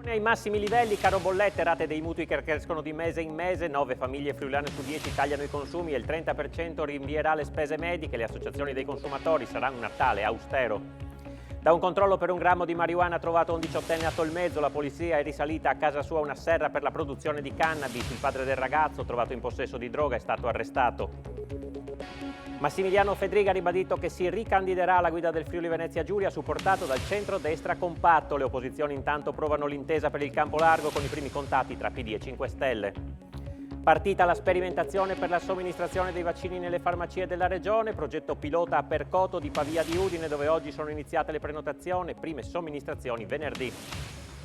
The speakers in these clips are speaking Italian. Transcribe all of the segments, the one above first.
Ai massimi livelli, caro bollette, rate dei mutui che crescono di mese in mese, 9 famiglie friulane su 10 tagliano i consumi e il 30% rinvierà le spese mediche, le associazioni dei consumatori, sarà un Natale austero. Da un controllo per un grammo di marijuana trovato un 18enne a Tolmezzo, la polizia è risalita a casa sua una serra per la produzione di cannabis, il padre del ragazzo, trovato in possesso di droga, è stato arrestato. Massimiliano Fedriga ha ribadito che si ricandiderà alla guida del Friuli Venezia Giulia, supportato dal centro-destra compatto. Le opposizioni intanto provano l'intesa per il campo largo con i primi contatti tra PD e 5 Stelle. Partita la sperimentazione per la somministrazione dei vaccini nelle farmacie della regione, progetto pilota a Percoto di Pavia di Udine, dove oggi sono iniziate le prenotazioni, prime somministrazioni venerdì.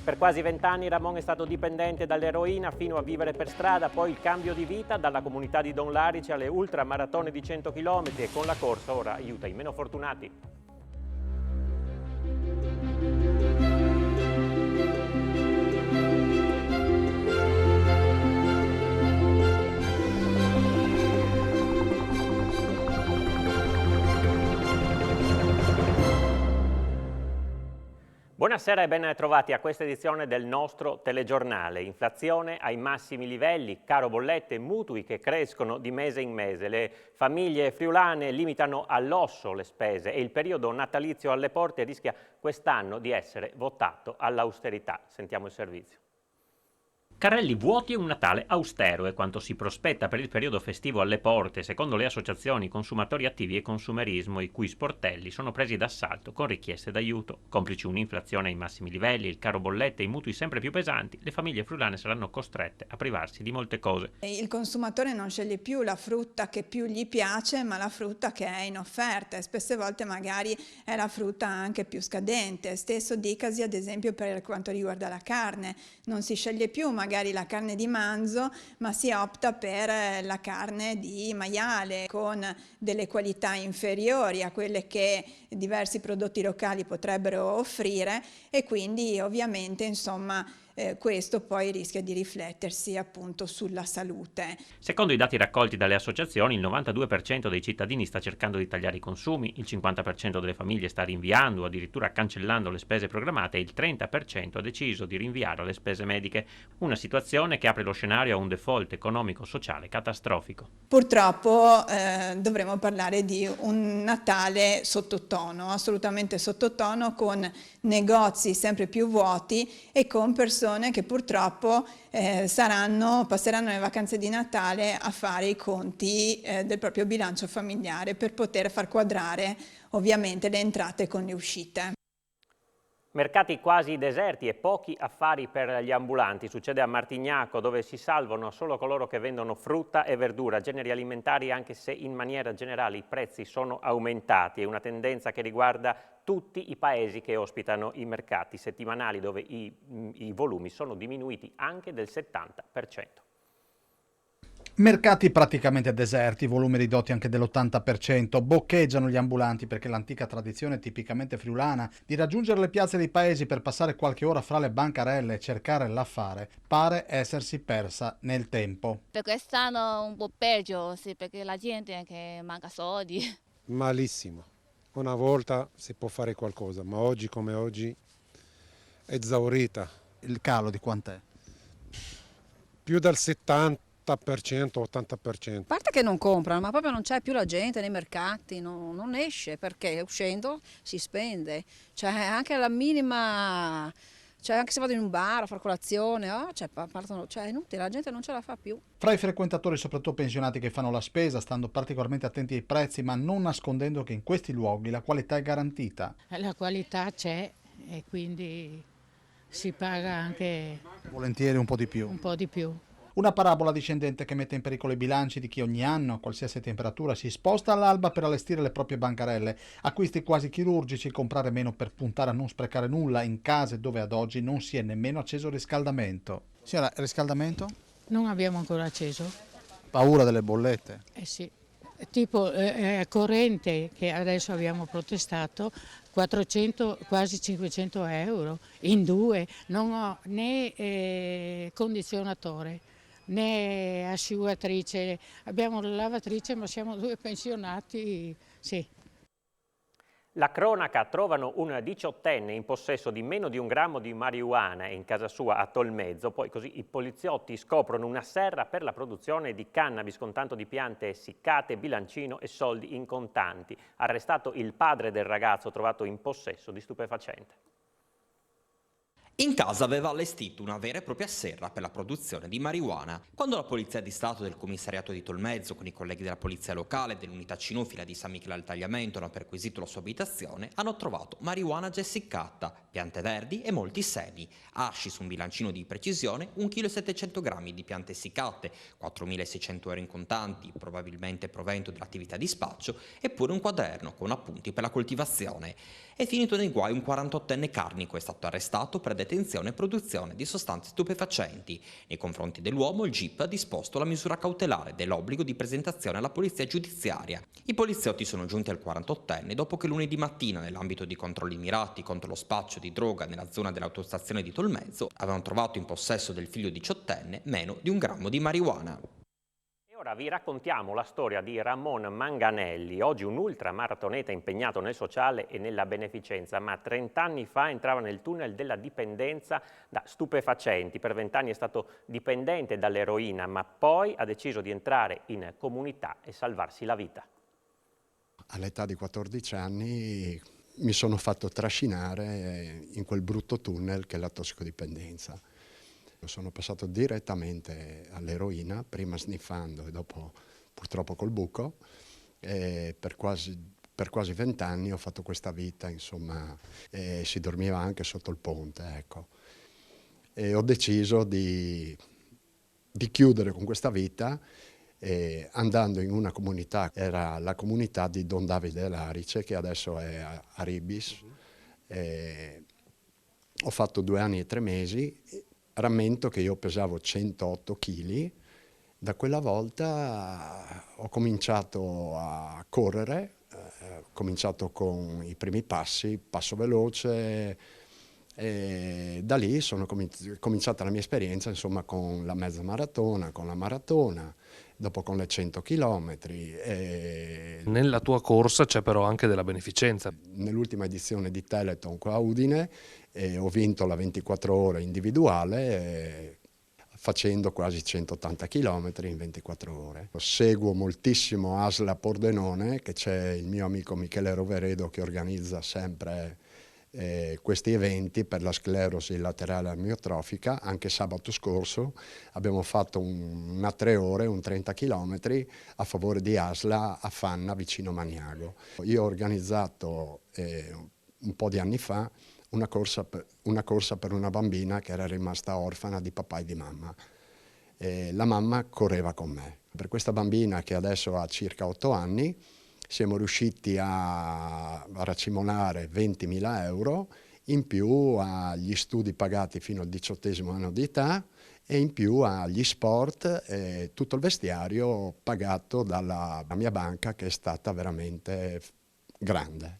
Per quasi 20 anni Ramon è stato dipendente dall'eroina fino a vivere per strada, poi il cambio di vita dalla comunità di Don Larice alle ultramaratone di 100 km e con la corsa ora aiuta i meno fortunati. Buonasera e ben trovati a questa edizione del nostro telegiornale. Inflazione ai massimi livelli, caro bollette, mutui che crescono di mese in mese. Le famiglie friulane limitano all'osso le spese e il periodo natalizio alle porte rischia quest'anno di essere votato all'austerità. Sentiamo il servizio. Carrelli vuoti e un Natale austero è quanto si prospetta per il periodo festivo alle porte, secondo le associazioni Consumatori Attivi e Consumerismo, i cui sportelli sono presi d'assalto con richieste d'aiuto. Complici un'inflazione ai massimi livelli, il caro bollette e i mutui sempre più pesanti, le famiglie friulane saranno costrette a privarsi di molte cose. Il consumatore non sceglie più la frutta che più gli piace, ma la frutta che è in offerta e spesse volte magari è la frutta anche più scadente. Stesso dicasi ad esempio per quanto riguarda la carne, non si sceglie più magari la carne di manzo, ma si opta per la carne di maiale con delle qualità inferiori a quelle che diversi prodotti locali potrebbero offrire e quindi ovviamente insomma questo poi rischia di riflettersi appunto sulla salute. Secondo i dati raccolti dalle associazioni, il 92% dei cittadini sta cercando di tagliare i consumi, il 50% delle famiglie sta rinviando o addirittura cancellando le spese programmate e il 30% ha deciso di rinviare le spese mediche. Una situazione che apre lo scenario a un default economico-sociale catastrofico. Purtroppo dovremo parlare di un Natale sottotono, assolutamente sottotono, con negozi sempre più vuoti e con persone che purtroppo passeranno le vacanze di Natale a fare i conti del proprio bilancio familiare per poter far quadrare ovviamente le entrate con le uscite. Mercati quasi deserti e pochi affari per gli ambulanti. Succede a Martignaco, dove si salvano solo coloro che vendono frutta e verdura, generi alimentari, anche se in maniera generale i prezzi sono aumentati. È una tendenza che riguarda tutti i paesi che ospitano i mercati settimanali, dove i volumi sono diminuiti anche del 70%. Mercati praticamente deserti, volumi ridotti anche dell'80%, boccheggiano gli ambulanti perché l'antica tradizione tipicamente friulana di raggiungere le piazze dei paesi per passare qualche ora fra le bancarelle e cercare l'affare pare essersi persa nel tempo. Per quest'anno un po' peggio, sì, perché la gente anche manca soldi. Malissimo, una volta si può fare qualcosa, ma oggi come oggi è esaurita. Il calo di quant'è? Più del 70%, 80%. A parte che non comprano, ma proprio non c'è più la gente nei mercati, non esce perché uscendo si spende. Cioè anche la minima, cioè anche se vado in un bar a fare colazione, è inutile, la gente non ce la fa più. Fra i frequentatori, soprattutto pensionati che fanno la spesa, stando particolarmente attenti ai prezzi, ma non nascondendo che in questi luoghi la qualità è garantita. La qualità c'è e quindi si paga anche Volentieri un po' di più. un po' di più. Una parabola discendente che mette in pericolo i bilanci di chi ogni anno, a qualsiasi temperatura, si sposta all'alba per allestire le proprie bancarelle. Acquisti quasi chirurgici, comprare meno per puntare a non sprecare nulla in case dove ad oggi non si è nemmeno acceso il riscaldamento. Signora, riscaldamento? Non abbiamo ancora acceso? Paura delle bollette? Eh sì. Tipo corrente, che adesso abbiamo protestato, 400, quasi 500 euro in due, non ho né condizionatore né asciugatrice, abbiamo la lavatrice ma siamo due pensionati, sì. La cronaca: trovano un 18enne in possesso di meno di 1 grammo di marijuana in casa sua a Tolmezzo. Poi così i poliziotti scoprono una serra per la produzione di cannabis con tanto di piante essiccate, bilancino e soldi in contanti. Arrestato il padre del ragazzo trovato in possesso di stupefacente. In casa aveva allestito una vera e propria serra per la produzione di marijuana. Quando la Polizia di Stato del Commissariato di Tolmezzo, con i colleghi della Polizia Locale e dell'unità cinofila di San Michele al Tagliamento, hanno perquisito la sua abitazione, hanno trovato marijuana già essiccata, piante verdi e molti semi, hashish su un bilancino di precisione, 1,7 kg di piante essiccate, 4.600 euro in contanti, probabilmente provento dell'attività di spaccio, eppure un quaderno con appunti per la coltivazione. È finito nei guai un 48enne carnico, è stato arrestato per detenzione e produzione di sostanze stupefacenti. Nei confronti dell'uomo il GIP ha disposto la misura cautelare dell'obbligo di presentazione alla polizia giudiziaria. I poliziotti sono giunti al 48enne dopo che lunedì mattina, nell'ambito di controlli mirati contro lo spaccio di droga nella zona dell'autostazione di Tolmezzo, avevano trovato in possesso del figlio 18enne meno di 1 grammo di marijuana. Ora vi raccontiamo la storia di Ramon Manganelli, oggi un ultramaratoneta impegnato nel sociale e nella beneficenza, ma 30 anni fa entrava nel tunnel della dipendenza da stupefacenti. Per 20 anni è stato dipendente dall'eroina, ma poi ha deciso di entrare in comunità e salvarsi la vita. All'età di 14 anni mi sono fatto trascinare in quel brutto tunnel che è la tossicodipendenza. Sono passato direttamente all'eroina, prima sniffando e dopo purtroppo col buco, e per quasi 20 anni ho fatto questa vita, insomma, e si dormiva anche sotto il ponte, ecco. E ho deciso di chiudere con questa vita andando in una comunità, era la comunità di Don Davide Larice, che adesso è a Ribis. Ho fatto 2 anni e 3 mesi. Rammento che io pesavo 108 kg, da quella volta ho cominciato a correre, ho cominciato con i primi passi, passo veloce, e da lì sono cominciata la mia esperienza, insomma, con la mezza maratona, con la maratona, dopo con le 100 km. Nella tua corsa c'è però anche della beneficenza. Nell'ultima edizione di Teleton qua a Udine ho vinto la 24 ore individuale facendo quasi 180 km in 24 ore. Seguo moltissimo ASLA Pordenone, che c'è il mio amico Michele Roveredo che organizza sempre questi eventi per la sclerosi laterale amiotrofica. Anche sabato scorso abbiamo fatto una 3 ore, un 30 km a favore di ASLA a Fanna, vicino Maniago. Io ho organizzato un po' di anni fa una corsa per una bambina che era rimasta orfana di papà e di mamma. La mamma correva con me. Per questa bambina, che adesso ha circa 8 anni, siamo riusciti a racimolare 20.000 euro, in più agli studi pagati fino al 18° anno di età e in più agli sport e tutto il vestiario pagato dalla mia banca, che è stata veramente grande.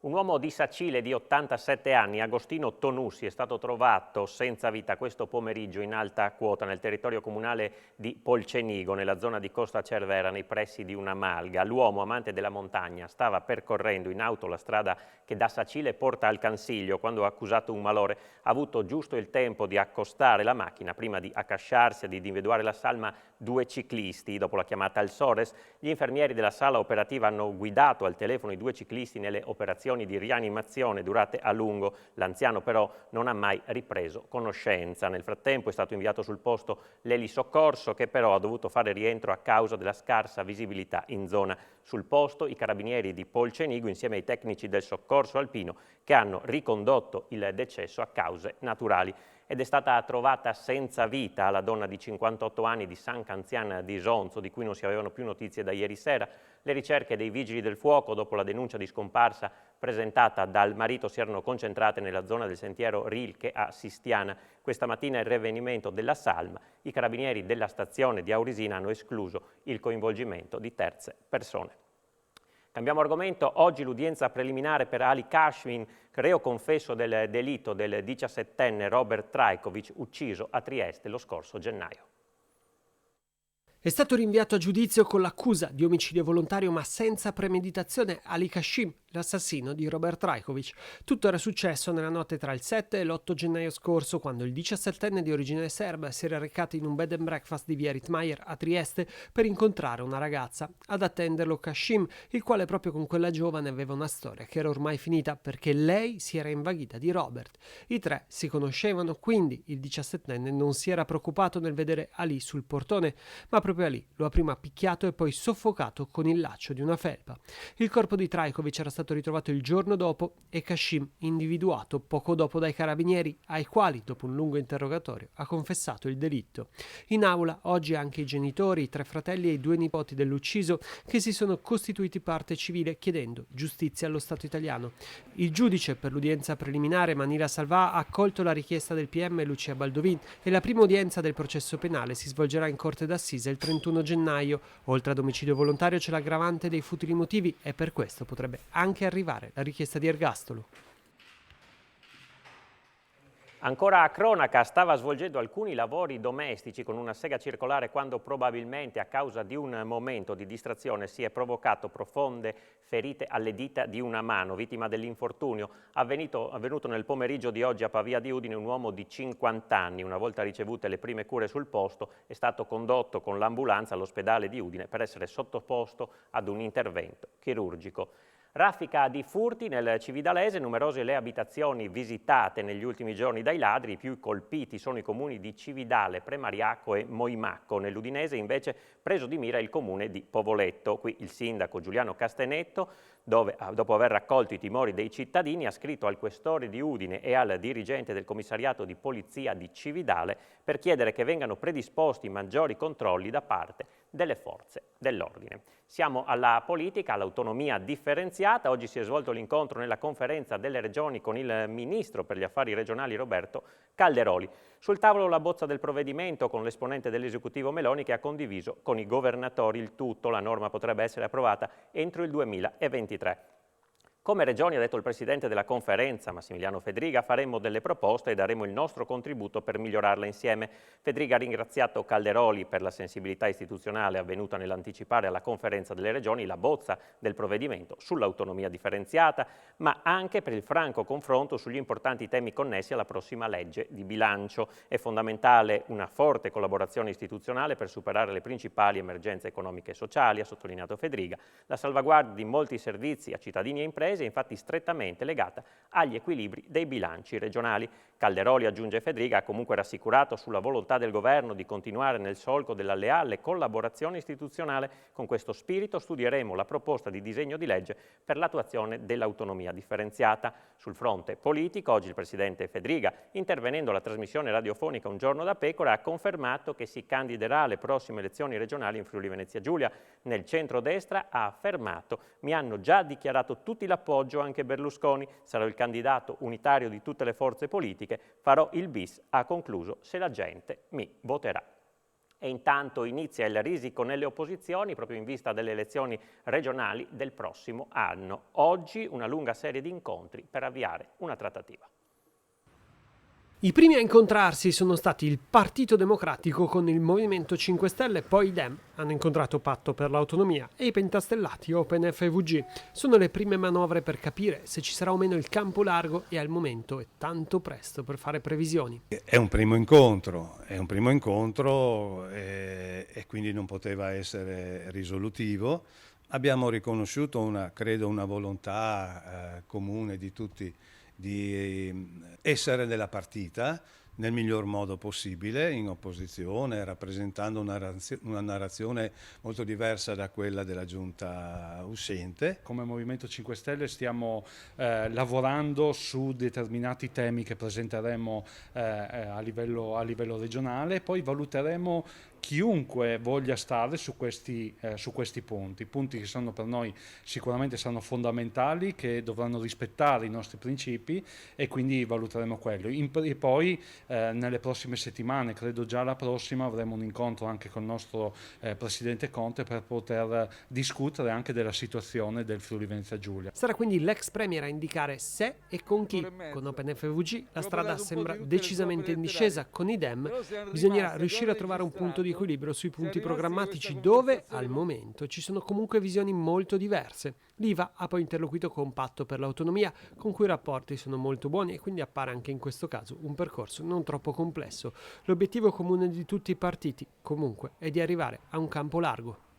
Un uomo di Sacile di 87 anni, Agostino Tonussi, è stato trovato senza vita questo pomeriggio in alta quota nel territorio comunale di Polcenigo, nella zona di Costa Cervera, nei pressi di una malga. L'uomo, amante della montagna, stava percorrendo in auto la strada che da Sacile porta al Cansiglio quando ha accusato un malore. Ha avuto giusto il tempo di accostare la macchina prima di accasciarsi e di individuare la salma 2 ciclisti. Dopo la chiamata al SORES, gli infermieri della sala operativa hanno guidato al telefono i 2 ciclisti nelle operazioni di rianimazione durate a lungo. L'anziano però non ha mai ripreso conoscenza. Nel frattempo è stato inviato sul posto l'elisoccorso, che però ha dovuto fare rientro a causa della scarsa visibilità in zona. Sul posto i carabinieri di Polcenigo insieme ai tecnici del soccorso alpino, che hanno ricondotto il decesso a cause naturali. Ed è stata trovata senza vita la donna di 58 anni di San Canzian di Isonzo, di cui non si avevano più notizie da ieri sera. Le ricerche dei vigili del fuoco, dopo la denuncia di scomparsa presentata dal marito, si erano concentrate nella zona del sentiero Rilke a Sistiana. Questa mattina il ravvenimento della salma. I carabinieri della stazione di Aurisina hanno escluso il coinvolgimento di terze persone. Cambiamo argomento. Oggi l'udienza preliminare per Ali Kashmin, reo confesso del delitto del 17enne Robert Trajkovic, ucciso a Trieste lo scorso gennaio. È stato rinviato a giudizio con l'accusa di omicidio volontario ma senza premeditazione. Ali Kashim, l'assassino di Robert Trajković. Tutto era successo nella notte tra il 7 e l'8 gennaio scorso, quando il 17enne di origine serba si era recato in un bed and breakfast di via Rittmeyer a Trieste per incontrare una ragazza. Ad attenderlo Kashim, il quale proprio con quella giovane aveva una storia che era ormai finita perché lei si era invaghita di Robert. I tre si conoscevano, quindi il 17enne non si era preoccupato nel vedere Ali sul portone, ma proprio Ali lo ha prima picchiato e poi soffocato con il laccio di una felpa. Il corpo di Trajković era stato ritrovato il giorno dopo e Kashim individuato poco dopo dai carabinieri, ai quali, dopo un lungo interrogatorio, ha confessato il delitto. In aula oggi anche i genitori, i 3 fratelli e i 2 nipoti dell'ucciso, che si sono costituiti parte civile chiedendo giustizia allo Stato italiano. Il giudice per l'udienza preliminare Manila Salvà ha accolto la richiesta del PM Lucia Baldovin e la prima udienza del processo penale si svolgerà in corte d'assise il 31 gennaio. Oltre ad omicidio volontario c'è l'aggravante dei futili motivi e per questo potrebbe anche arrivare la richiesta di ergastolo. Ancora a cronaca, stava svolgendo alcuni lavori domestici con una sega circolare quando probabilmente a causa di un momento di distrazione si è provocato profonde ferite alle dita di una mano, vittima dell'infortunio. Avvenuto nel pomeriggio di oggi a Pavia di Udine, un uomo di 50 anni, una volta ricevute le prime cure sul posto, è stato condotto con l'ambulanza all'ospedale di Udine per essere sottoposto ad un intervento chirurgico. Raffica di furti nel Cividalese, numerose le abitazioni visitate negli ultimi giorni dai ladri, i più colpiti sono i comuni di Cividale, Premariacco e Moimacco. Nell'Udinese invece preso di mira il comune di Povoletto. Qui il sindaco Giuliano Castenetto, dopo aver raccolto i timori dei cittadini, ha scritto al questore di Udine e al dirigente del commissariato di polizia di Cividale per chiedere che vengano predisposti maggiori controlli da parte delle forze dell'ordine. Siamo alla politica, all'autonomia differenziata. Oggi si è svolto l'incontro nella conferenza delle regioni con il ministro per gli affari regionali Roberto Calderoli. Sul tavolo la bozza del provvedimento con l'esponente dell'esecutivo Meloni che ha condiviso con i governatori il tutto. La norma potrebbe essere approvata entro il 2023. Come regioni, ha detto il presidente della conferenza, Massimiliano Fedriga, faremo delle proposte e daremo il nostro contributo per migliorarla insieme. Fedriga ha ringraziato Calderoli per la sensibilità istituzionale avvenuta nell'anticipare alla conferenza delle regioni la bozza del provvedimento sull'autonomia differenziata, ma anche per il franco confronto sugli importanti temi connessi alla prossima legge di bilancio. È fondamentale una forte collaborazione istituzionale per superare le principali emergenze economiche e sociali, ha sottolineato Fedriga. La salvaguardia di molti servizi a cittadini e imprese è infatti strettamente legata agli equilibri dei bilanci regionali. Calderoli, aggiunge Fedriga, ha comunque rassicurato sulla volontà del governo di continuare nel solco della leale collaborazione istituzionale. Con questo spirito studieremo la proposta di disegno di legge per l'attuazione dell'autonomia differenziata. Sul fronte politico, oggi il presidente Fedriga, intervenendo alla trasmissione radiofonica Un giorno da pecora, ha confermato che si candiderà alle prossime elezioni regionali in Friuli Venezia Giulia. Nel centrodestra ha affermato: mi hanno già dichiarato tutti l'appoggio, anche Berlusconi, sarò il candidato unitario di tutte le forze politiche, farò il bis, ha concluso, se la gente mi voterà. E intanto inizia il risico nelle opposizioni proprio in vista delle elezioni regionali del prossimo anno. Oggi una lunga serie di incontri per avviare una trattativa. I primi a incontrarsi sono stati il Partito Democratico con il Movimento 5 Stelle, poi i Dem hanno incontrato Patto per l'Autonomia e i pentastellati Open FVG. Sono le prime manovre per capire se ci sarà o meno il campo largo e al momento è tanto presto per fare previsioni. È un primo incontro e quindi non poteva essere risolutivo. Abbiamo riconosciuto credo una volontà comune di tutti di essere della partita nel miglior modo possibile, in opposizione, rappresentando una narrazione molto diversa da quella della giunta uscente. Come Movimento 5 Stelle stiamo lavorando su determinati temi che presenteremo a livello regionale, poi valuteremo chiunque voglia stare su questi punti che sono per noi sicuramente saranno fondamentali, che dovranno rispettare i nostri principi e quindi valuteremo quello. E poi nelle prossime settimane, credo già la prossima, avremo un incontro anche con il nostro Presidente Conte per poter discutere anche della situazione del Friuli Venezia Giulia. Sarà quindi l'ex Premier a indicare se e con chi. Con Open FVG la strada sembra decisamente in discesa, con i Dem bisognerà riuscire a trovare un punto di di equilibrio sui punti programmatici, dove al momento ci sono comunque visioni molto diverse. L'IVA ha poi interloquito con Patto per l'Autonomia, con cui i rapporti sono molto buoni e quindi appare anche in questo caso un percorso non troppo complesso. L'obiettivo comune di tutti i partiti, comunque, è di arrivare a un campo largo.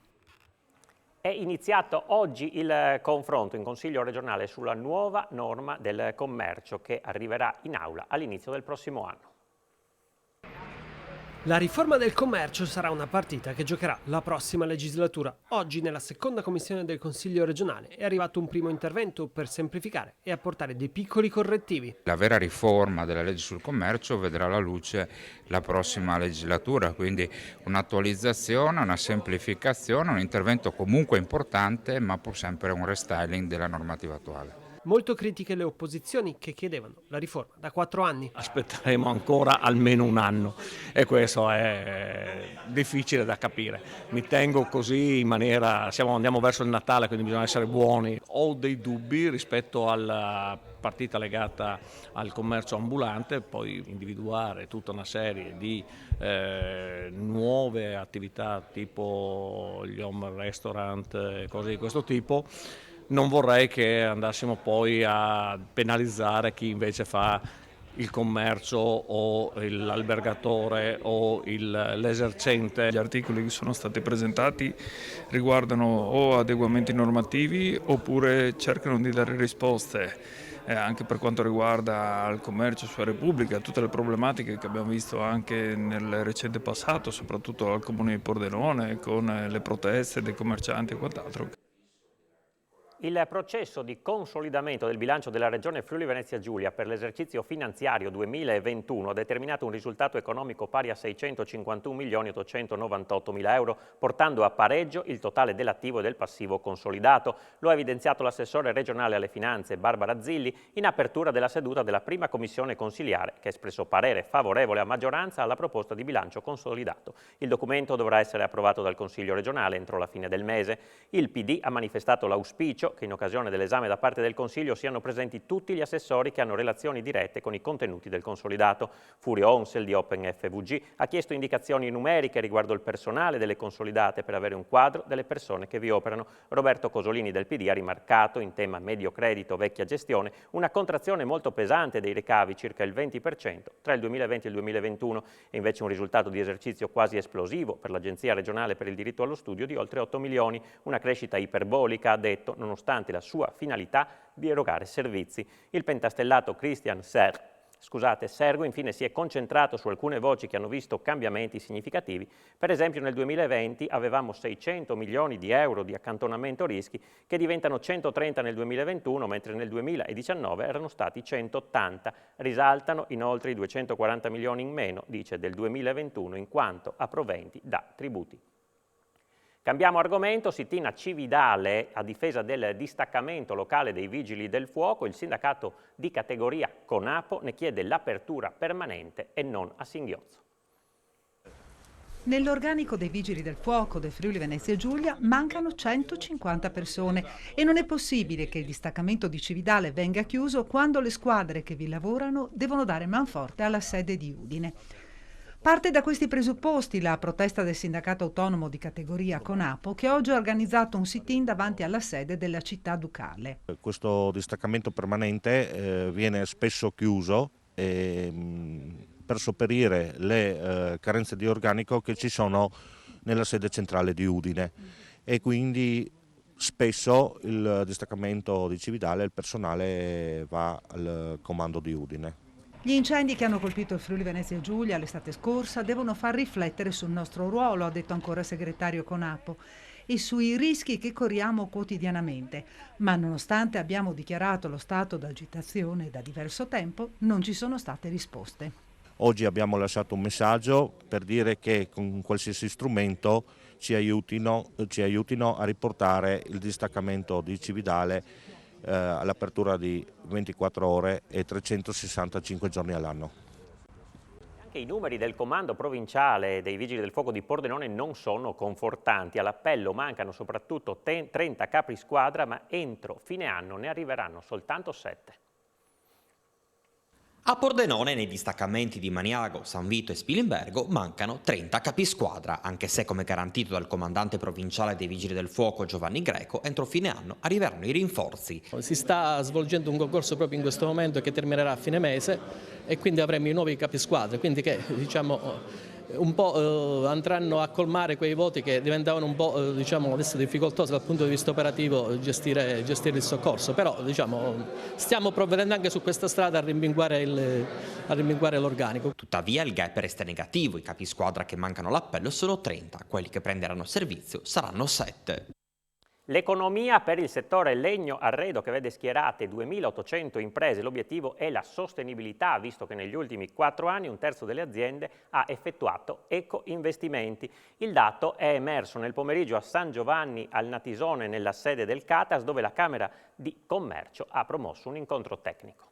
È iniziato oggi il confronto in Consiglio regionale sulla nuova norma del commercio che arriverà in aula all'inizio del prossimo anno. La riforma del commercio sarà una partita che giocherà la prossima legislatura. Oggi nella seconda commissione del Consiglio regionale è arrivato un primo intervento per semplificare e apportare dei piccoli correttivi. La vera riforma della legge sul commercio vedrà la luce la prossima legislatura, quindi un'attualizzazione, una semplificazione, un intervento comunque importante, ma pur sempre un restyling della normativa attuale. Molto critiche le opposizioni che chiedevano la riforma da 4 anni. Aspetteremo ancora almeno un anno e questo è difficile da capire. Mi tengo così in maniera, andiamo verso il Natale, quindi bisogna essere buoni. Ho dei dubbi rispetto alla partita legata al commercio ambulante, poi individuare tutta una serie di nuove attività tipo gli home restaurant, cose di questo tipo. Non vorrei che andassimo poi a penalizzare chi invece fa il commercio o l'albergatore o l'esercente. Gli articoli che sono stati presentati riguardano o adeguamenti normativi oppure cercano di dare risposte anche per quanto riguarda il commercio su Repubblica, tutte le problematiche che abbiamo visto anche nel recente passato, soprattutto al comune di Pordenone con le proteste dei commercianti e quant'altro. Il processo di consolidamento del bilancio della Regione Friuli-Venezia Giulia per l'esercizio finanziario 2021 ha determinato un risultato economico pari a 651.898.000 euro, portando a pareggio il totale dell'attivo e del passivo consolidato. Lo ha evidenziato l'assessore regionale alle finanze Barbara Zilli in apertura della seduta della prima commissione consiliare, che ha espresso parere favorevole a maggioranza alla proposta di bilancio consolidato. Il documento dovrà essere approvato dal Consiglio regionale entro la fine del mese. Il PD ha manifestato l'auspicio che in occasione dell'esame da parte del Consiglio siano presenti tutti gli assessori che hanno relazioni dirette con i contenuti del consolidato. Furio Onsel di Open FVG ha chiesto indicazioni numeriche riguardo il personale delle consolidate per avere un quadro delle persone che vi operano. Roberto Cosolini del PD ha rimarcato in tema medio credito vecchia gestione una contrazione molto pesante dei ricavi, circa il 20% tra il 2020 e il 2021, e invece un risultato di esercizio quasi esplosivo per l'Agenzia regionale per il diritto allo studio di oltre 8 milioni, una crescita iperbolica, ha detto, nonostante la sua finalità di erogare servizi. Il pentastellato Christian Sergo infine si è concentrato su alcune voci che hanno visto cambiamenti significativi. Per esempio nel 2020 avevamo 600 milioni di euro di accantonamento rischi che diventano 130 nel 2021, mentre nel 2019 erano stati 180. Risaltano inoltre i 240 milioni in meno, dice, del 2021 in quanto a proventi da tributi. Cambiamo argomento, sit-in Cividale a difesa del distaccamento locale dei Vigili del Fuoco. Il sindacato di categoria Conapo ne chiede l'apertura permanente e non a singhiozzo. Nell'organico dei Vigili del Fuoco del Friuli Venezia Giulia mancano 150 persone e non è possibile che il distaccamento di Cividale venga chiuso quando le squadre che vi lavorano devono dare manforte alla sede di Udine. Parte da questi presupposti la protesta del sindacato autonomo di categoria Conapo, che oggi ha organizzato un sit-in davanti alla sede della città ducale. Questo distaccamento permanente viene spesso chiuso per sopperire le carenze di organico che ci sono nella sede centrale di Udine e quindi spesso il distaccamento di Cividale, il personale va al comando di Udine. Gli incendi che hanno colpito il Friuli Venezia Giulia l'estate scorsa devono far riflettere sul nostro ruolo, ha detto ancora il segretario Conapo, e sui rischi che corriamo quotidianamente. Ma nonostante abbiamo dichiarato lo stato d'agitazione da diverso tempo, non ci sono state risposte. Oggi abbiamo lasciato un messaggio per dire che con qualsiasi strumento ci aiutino a riportare il distaccamento di Cividale all'apertura di 24 ore e 365 giorni all'anno. Anche i numeri del comando provinciale dei Vigili del Fuoco di Pordenone non sono confortanti. All'appello mancano soprattutto 30 capi squadra, ma entro fine anno ne arriveranno soltanto 7. A Pordenone, nei distaccamenti di Maniago, San Vito e Spilimbergo, mancano 30 capisquadra, anche se, come garantito dal comandante provinciale dei Vigili del Fuoco Giovanni Greco, entro fine anno arriveranno i rinforzi. Si sta svolgendo un concorso proprio in questo momento che terminerà a fine mese e quindi avremo i nuovi capisquadre, quindi che un po' andranno a colmare quei voti che diventavano un po' adesso difficoltosi dal punto di vista operativo gestire il soccorso, però stiamo provvedendo anche su questa strada a rimpinguare l'organico. Tuttavia il gap resta negativo, i capisquadra che mancano all'appello sono 30, quelli che prenderanno servizio saranno 7. L'economia per il settore legno arredo che vede schierate 2.800 imprese. L'obiettivo è la sostenibilità, visto che negli ultimi 4 anni un terzo delle aziende ha effettuato eco-investimenti. Il dato è emerso nel pomeriggio a San Giovanni al Natisone, nella sede del CATAS, dove la Camera di Commercio ha promosso un incontro tecnico.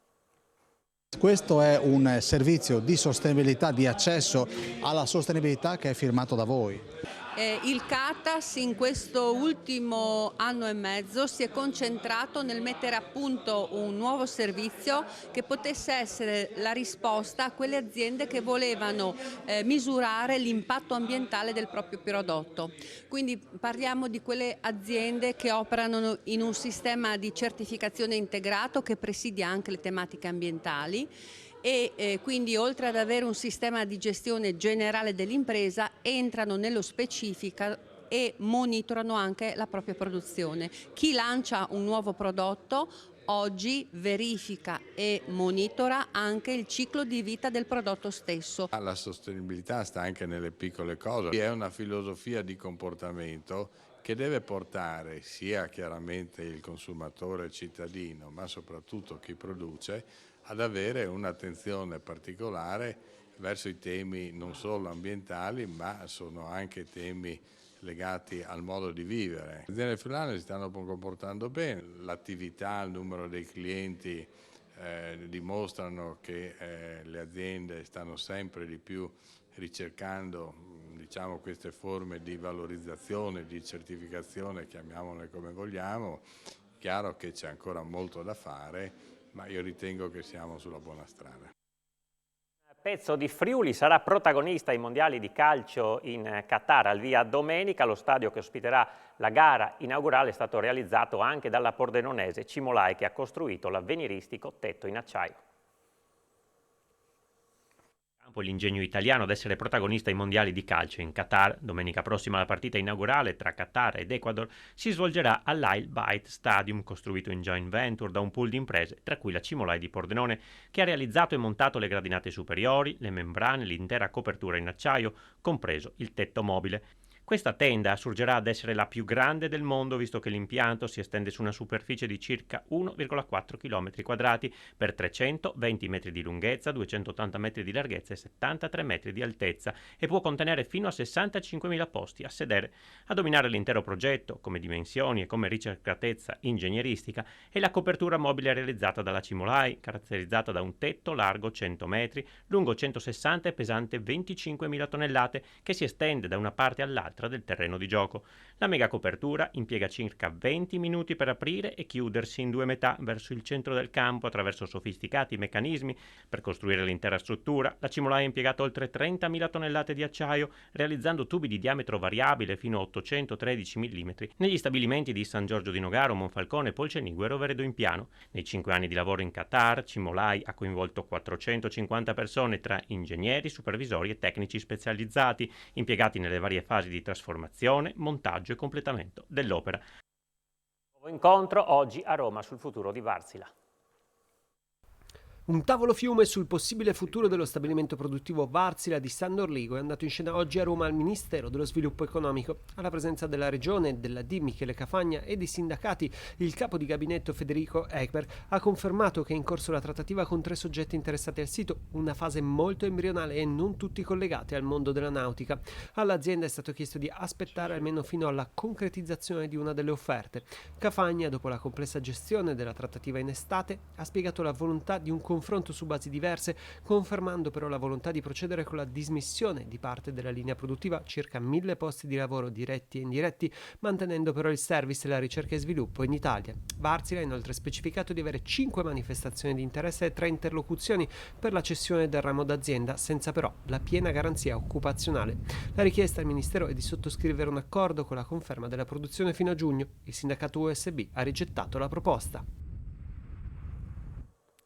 Questo è un servizio di sostenibilità, di accesso alla sostenibilità che è firmato da voi. Il CATAS in questo ultimo anno e mezzo si è concentrato nel mettere a punto un nuovo servizio che potesse essere la risposta a quelle aziende che volevano misurare l'impatto ambientale del proprio prodotto. Quindi parliamo di quelle aziende che operano in un sistema di certificazione integrato che presidia anche le tematiche ambientali. E quindi oltre ad avere un sistema di gestione generale dell'impresa entrano nello specifico e monitorano anche la propria produzione. Chi lancia un nuovo prodotto oggi verifica e monitora anche il ciclo di vita del prodotto stesso. La sostenibilità sta anche nelle piccole cose, è una filosofia di comportamento che deve portare sia chiaramente il consumatore, il cittadino, ma soprattutto chi produce, ad avere un'attenzione particolare verso i temi non solo ambientali, ma sono anche temi legati al modo di vivere. Le aziende friulane si stanno comportando bene, l'attività, il numero dei clienti dimostrano che le aziende stanno sempre di più ricercando queste forme di valorizzazione, di certificazione, chiamiamole come vogliamo. Chiaro che c'è ancora molto da fare, ma io ritengo che siamo sulla buona strada. Pezzo di Friuli sarà protagonista ai mondiali di calcio in Qatar al via domenica. Lo stadio che ospiterà la gara inaugurale è stato realizzato anche dalla pordenonese Cimolai, che ha costruito l'avveniristico tetto in acciaio. L'ingegno italiano ad essere protagonista ai mondiali di calcio in Qatar. Domenica prossima la partita inaugurale tra Qatar ed Ecuador si svolgerà all'Al Bayt Stadium, costruito in joint venture da un pool di imprese, tra cui la Cimolai di Pordenone, che ha realizzato e montato le gradinate superiori, le membrane, l'intera copertura in acciaio, compreso il tetto mobile. Questa tenda assurgerà ad essere la più grande del mondo, visto che l'impianto si estende su una superficie di circa 1,4 km quadrati per 320 metri di lunghezza, 280 metri di larghezza e 73 metri di altezza, e può contenere fino a 65.000 posti a sedere. A dominare l'intero progetto, come dimensioni e come ricercatezza ingegneristica, è la copertura mobile realizzata dalla Cimolai, caratterizzata da un tetto largo 100 metri, lungo 160 e pesante 25.000 tonnellate, che si estende da una parte all'altra del terreno di gioco. La mega copertura impiega circa 20 minuti per aprire e chiudersi in 2 metà verso il centro del campo attraverso sofisticati meccanismi. Per costruire l'intera struttura, la Cimolai ha impiegato oltre 30.000 tonnellate di acciaio, realizzando tubi di diametro variabile fino a 813 mm negli stabilimenti di San Giorgio di Nogaro, Monfalcone, Polcenigue e Roveredo in Piano. Nei 5 anni di lavoro in Qatar, Cimolai ha coinvolto 450 persone tra ingegneri, supervisori e tecnici specializzati, impiegati nelle varie fasi di trasformazione, montaggio e completamento dell'opera. Nuovo incontro oggi a Roma sul futuro di Varsila. Un tavolo fiume sul possibile futuro dello stabilimento produttivo Varsila di San Dorligo è andato in scena oggi a Roma al Ministero dello Sviluppo Economico. Alla presenza della Regione, della D. Michele Cafagna e dei sindacati, il capo di gabinetto Federico Ekberg ha confermato che è in corso la trattativa con 3 soggetti interessati al sito, una fase molto embrionale e non tutti collegati al mondo della nautica. All'azienda è stato chiesto di aspettare almeno fino alla concretizzazione di una delle offerte. Cafagna, dopo la complessa gestione della trattativa in estate, ha spiegato la volontà di un confronto confronto su basi diverse, confermando però la volontà di procedere con la dismissione di parte della linea produttiva, circa 1000 posti di lavoro diretti e indiretti, mantenendo però il service e la ricerca e sviluppo in Italia. Wärtsilä ha inoltre specificato di avere 5 manifestazioni di interesse e 3 interlocuzioni per la cessione del ramo d'azienda, senza però la piena garanzia occupazionale. La richiesta al Ministero è di sottoscrivere un accordo con la conferma della produzione fino a giugno. Il sindacato USB ha rigettato la proposta.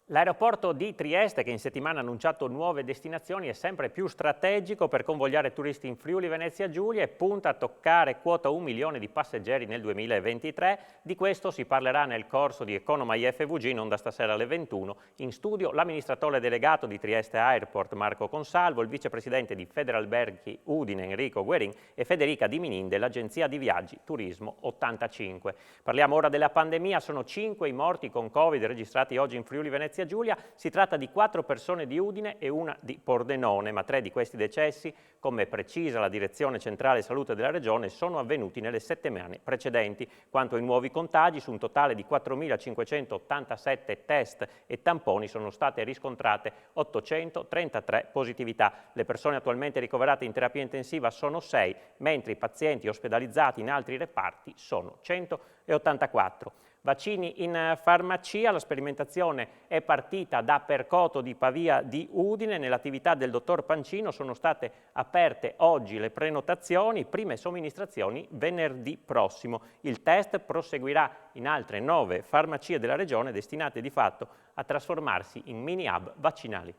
L'aeroporto di Trieste, che in settimana ha annunciato nuove destinazioni, è sempre più strategico per convogliare turisti in Friuli Venezia Giulia e punta a toccare quota 1 milione di passeggeri nel 2023. Di questo si parlerà nel corso di Economai FVG, in onda stasera alle 21. In studio l'amministratore delegato di Trieste Airport Marco Consalvo, il vicepresidente di Federalberghi Udine Enrico Guerin e Federica Di Minin dell'agenzia di viaggi Turismo 85. Parliamo ora della pandemia. Sono 5 i morti con Covid registrati oggi in Friuli Venezia Giulia. Si tratta di 4 persone di Udine e 1 di Pordenone, ma 3 di questi decessi, come precisa la Direzione Centrale Salute della Regione, sono avvenuti nelle settimane precedenti. Quanto ai nuovi contagi, su un totale di 4.587 test e tamponi sono state riscontrate 833 positività. Le persone attualmente ricoverate in terapia intensiva sono 6, mentre i pazienti ospedalizzati in altri reparti sono 184. Vaccini in farmacia. La sperimentazione è partita da Percoto di Pavia di Udine. Nell'attività del dottor Pancino sono state aperte oggi le prenotazioni, prime somministrazioni venerdì prossimo. Il test proseguirà in altre 9 farmacie della regione, destinate di fatto a trasformarsi in mini hub vaccinali.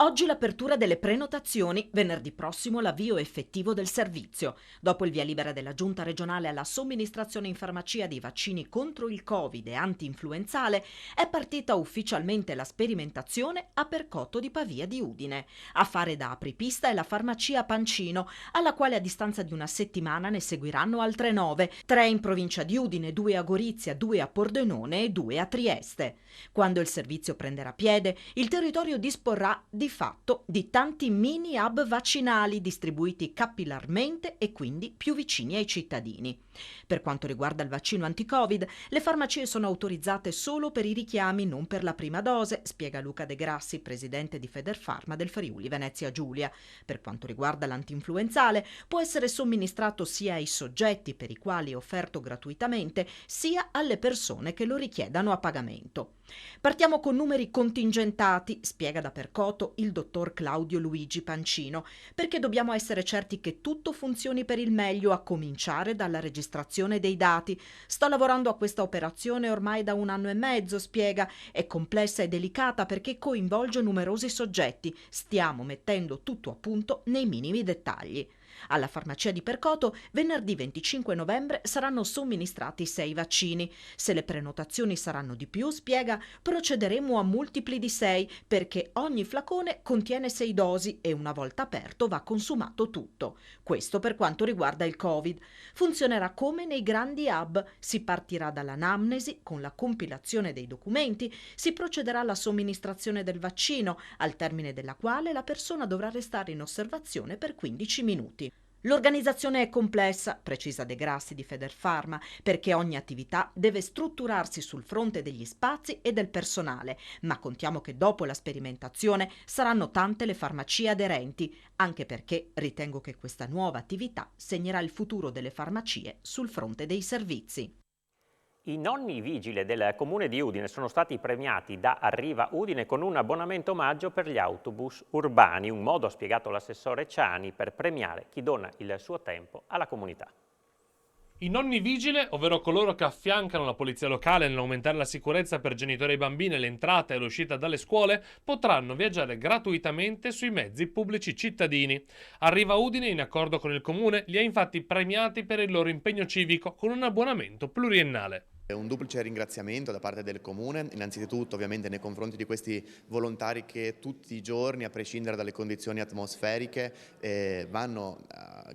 Oggi l'apertura delle prenotazioni, venerdì prossimo l'avvio effettivo del servizio. Dopo il via libera della Giunta regionale alla somministrazione in farmacia di vaccini contro il Covid e anti-influenzale, è partita ufficialmente la sperimentazione a Percoto di Pavia di Udine. A fare da apripista è la farmacia Pancino, alla quale a distanza di una settimana ne seguiranno altre 9, 3 in provincia di Udine, 2 a Gorizia, 2 a Pordenone e 2 a Trieste. Quando il servizio prenderà piede, il territorio disporrà di fatto di tanti mini hub vaccinali distribuiti capillarmente e quindi più vicini ai cittadini. Per quanto riguarda il vaccino anti-Covid, le farmacie sono autorizzate solo per i richiami, non per la prima dose, spiega Luca De Grassi, presidente di Federfarma del Friuli Venezia Giulia. Per quanto riguarda l'antinfluenzale, può essere somministrato sia ai soggetti per i quali è offerto gratuitamente, sia alle persone che lo richiedano a pagamento. Partiamo con numeri contingentati, spiega da Percoto il dottor Claudio Luigi Pancino, perché dobbiamo essere certi che tutto funzioni per il meglio, a cominciare dalla registrazione dei dati. Sto lavorando a questa operazione ormai da 1 anno e mezzo, spiega. È complessa e delicata perché coinvolge numerosi soggetti. Stiamo mettendo tutto a punto nei minimi dettagli. Alla farmacia di Percoto venerdì 25 novembre saranno somministrati 6 vaccini. Se le prenotazioni saranno di più, spiega, procederemo a multipli di 6 perché ogni flacone contiene 6 dosi e una volta aperto va consumato tutto. Questo per quanto riguarda il Covid. Funzionerà come nei grandi hub. Si partirà dall'anamnesi con la compilazione dei documenti, si procederà alla somministrazione del vaccino, al termine della quale la persona dovrà restare in osservazione per 15 minuti. L'organizzazione è complessa, precisa De Grassi di Federfarma, perché ogni attività deve strutturarsi sul fronte degli spazi e del personale, ma contiamo che dopo la sperimentazione saranno tante le farmacie aderenti, anche perché ritengo che questa nuova attività segnerà il futuro delle farmacie sul fronte dei servizi. I nonni vigile del comune di Udine sono stati premiati da Arriva Udine con un abbonamento omaggio per gli autobus urbani, un modo, ha spiegato l'assessore Ciani, per premiare chi dona il suo tempo alla comunità. I nonni vigile, ovvero coloro che affiancano la polizia locale nell'aumentare la sicurezza per genitori e bambini all'entrata e all'uscita dalle scuole, potranno viaggiare gratuitamente sui mezzi pubblici cittadini. Arriva Udine, in accordo con il comune, li ha infatti premiati per il loro impegno civico con un abbonamento pluriennale. Un duplice ringraziamento da parte del Comune, innanzitutto ovviamente nei confronti di questi volontari che tutti i giorni, a prescindere dalle condizioni atmosferiche, vanno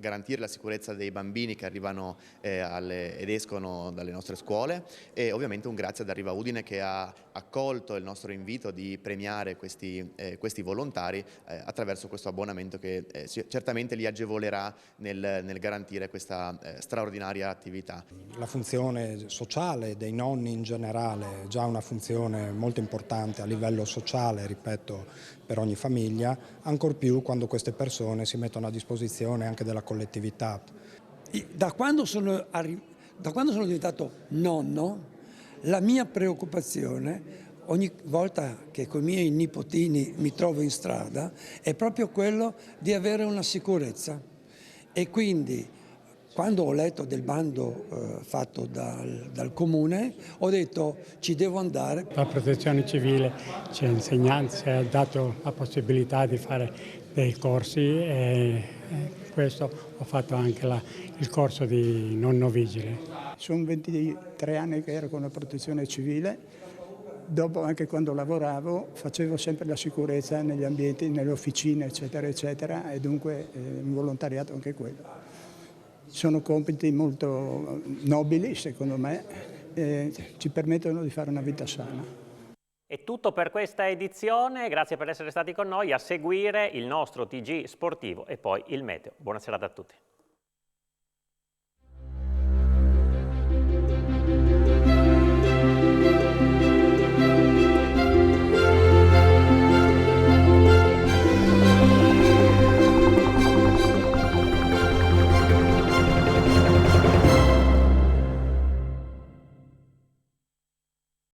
garantire la sicurezza dei bambini che arrivano ed escono dalle nostre scuole, e ovviamente un grazie ad Arriva Udine che ha accolto il nostro invito di premiare questi volontari attraverso questo abbonamento che certamente li agevolerà nel garantire questa straordinaria attività. La funzione sociale dei nonni in generale è già una funzione molto importante a livello sociale, ripeto, per ogni famiglia, ancor più quando queste persone si mettono a disposizione anche della collettività. Da quando sono diventato nonno, la mia preoccupazione ogni volta che con i miei nipotini mi trovo in strada è proprio quello di avere una sicurezza, e quindi quando ho letto del bando fatto dal comune ho detto ci devo andare. La protezione civile ci ha dato la possibilità di fare dei corsi, e questo ho fatto anche il corso di nonno vigile. Sono 23 anni che ero con la protezione civile. Dopo, anche quando lavoravo, facevo sempre la sicurezza negli ambienti, nelle officine, eccetera, eccetera, e dunque un volontariato anche quello. Sono compiti molto nobili, secondo me, e ci permettono di fare una vita sana. È tutto per questa edizione, grazie per essere stati con noi. A seguire il nostro TG sportivo e poi il meteo. Buona serata a tutti.